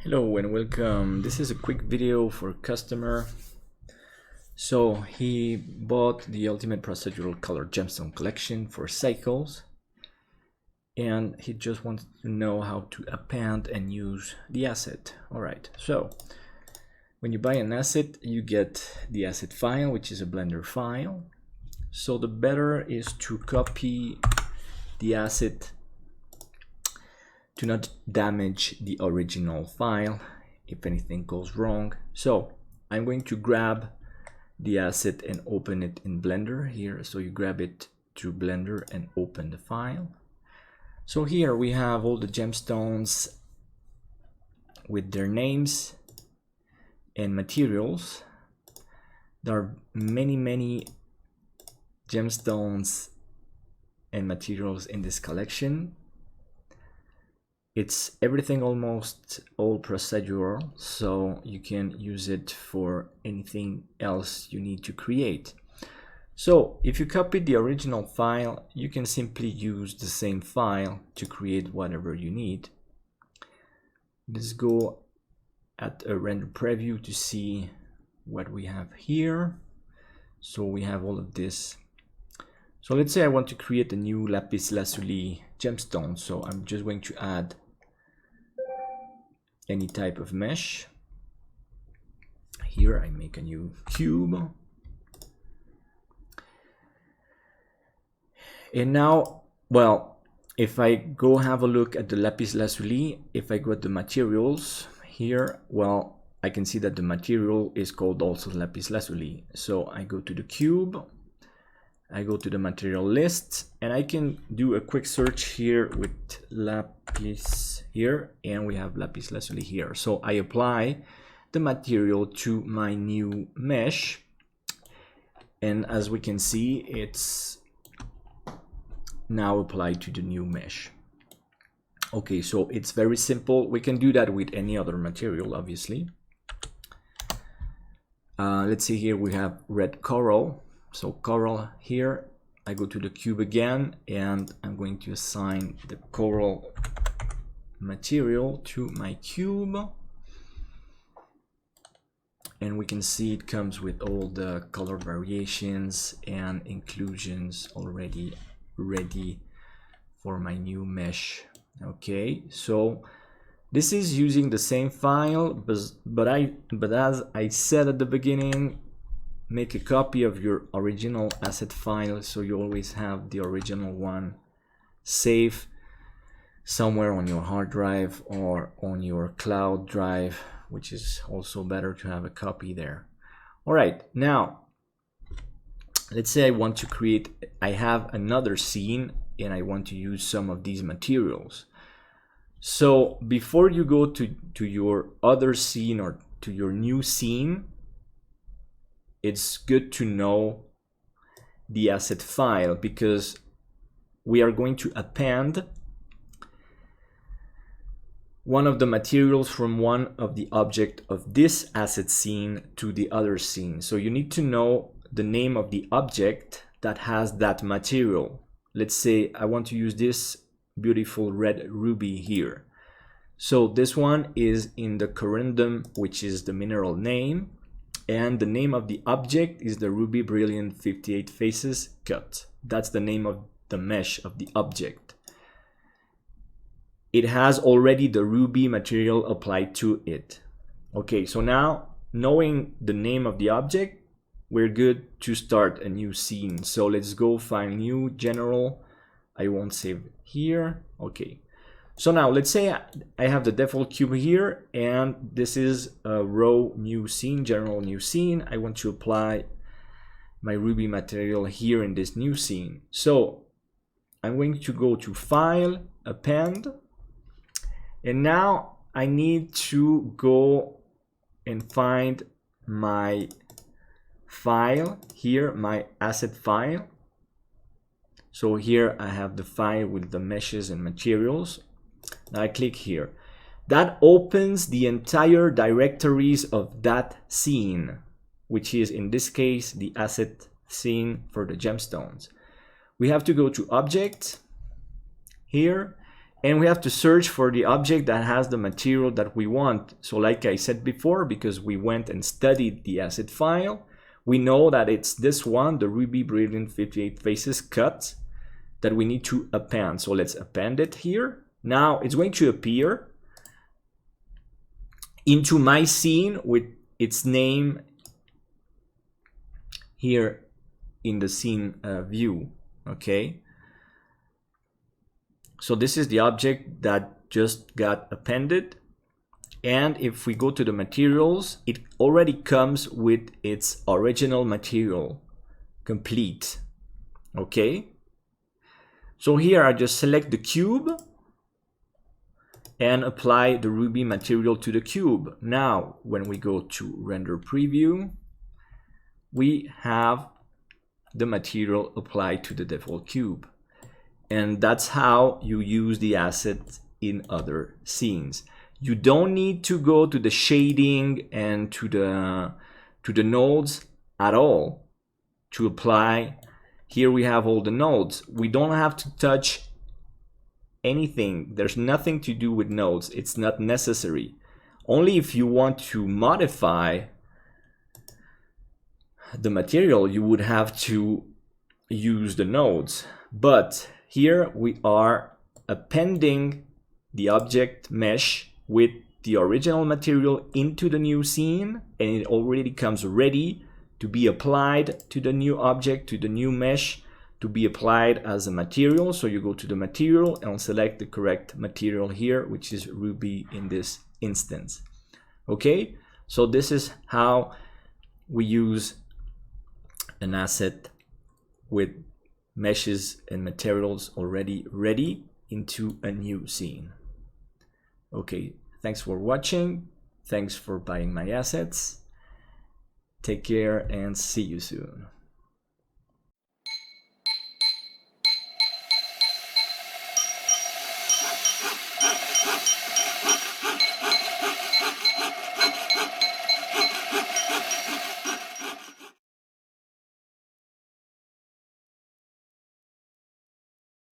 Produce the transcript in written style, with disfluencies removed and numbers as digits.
Hello and welcome. This is a quick video for a customer. So he bought the ultimate procedural color gemstone collection for cycles, and he just wants to know how to append and use the asset. All right, so when you buy an asset, you get the asset file, which is a Blender file. So the better is to copy the asset to not damage the original file if anything goes wrong. So I'm going to grab the asset and open it in Blender here. So you grab it to Blender and open the file. So here we have all the gemstones with their names and materials. There are many gemstones and materials in this collection. It's everything almost all procedural, so you can use it for anything else you need to create. So if you copy the original file, you can simply use the same file to create whatever you need. Let's go at a render preview to see what we have here. So we have all of this. So let's say I want to create a new lapis lazuli gemstone. So I'm just going to add any type of mesh. Here I make a new cube. And now, well, if I go have a look at the lapis lazuli, if I go to the materials here, well, I can see that the material is called also lapis lazuli. So I go to the cube, I go to the material list, and I can do a quick search here with lapis here, and we have lapis lazuli here. So I apply the material to my new mesh, and as we can see, it's now applied to the new mesh. Okay, so it's very simple. We can do that with any other material, obviously. Let's see here, we have red coral. So coral here, I go to the cube again, and I'm going to assign the coral material to my cube. And we can see it comes with all the color variations and inclusions already ready for my new mesh. Okay, so this is using the same file, but as I said at the beginning, make a copy of your original asset file so you always have the original one safe somewhere on your hard drive or on your cloud drive, which is also better to have a copy there. All right, now let's say I want to create, I have another scene and I want to use some of these materials. So before you go to your other scene or to your new scene, it's good to know the asset file, because we are going to append one of the materials from one of the object of this asset scene to the other scene. So you need to know the name of the object that has that material. Let's say I want to use this beautiful red ruby here. So this one is in the corundum, which is the mineral name. And the name of the object is the Ruby Brilliant 58 Faces cut. That's the name of the mesh of the object. It has already the ruby material applied to it. Okay, so now knowing the name of the object, we're good to start a new scene. So let's go find new general. I won't save here. Okay. So now let's say I have the default cube here, and this is a row new scene, general new scene. I want to apply my ruby material here in this new scene. So I'm going to go to File, Append, and now I need to go and find my file here, my asset file. So here I have the file with the meshes and materials. Now I click here. That opens the entire directories of that scene, which is in this case the asset scene for the gemstones. We have to go to Object here, And we have to search for the object that has the material that we want. So like I said before, because we went and studied the asset file, we know that it's this one, the Ruby Brilliant 58 Faces cut, that we need to append. So let's append it here. Now it's going to appear into my scene with its name here in the scene view. Okay. So this is the object that just got appended. And if we go to the materials, it already comes with its original material complete. Okay. So here I just select the cube and apply the Ruby material to the cube. Now, when we go to render preview, we have the material applied to the default cube. And that's how you use the asset in other scenes. You don't need to go to the shading and to the nodes at all to apply. Here we have all the nodes. We don't have to touch anything. There's nothing to do with nodes. It's not necessary. Only if you want to modify the material, you would have to use the nodes. But here we are appending the object mesh with the original material into the new scene, and it already comes ready to be applied to the new object, to the new mesh, to be applied as a material. So you go to the material and select the correct material here, which is Ruby in this instance. Okay, so this is how we use an asset with meshes and materials already ready into a new scene. Okay, thanks for watching. Thanks for buying my assets. Take care and see you soon.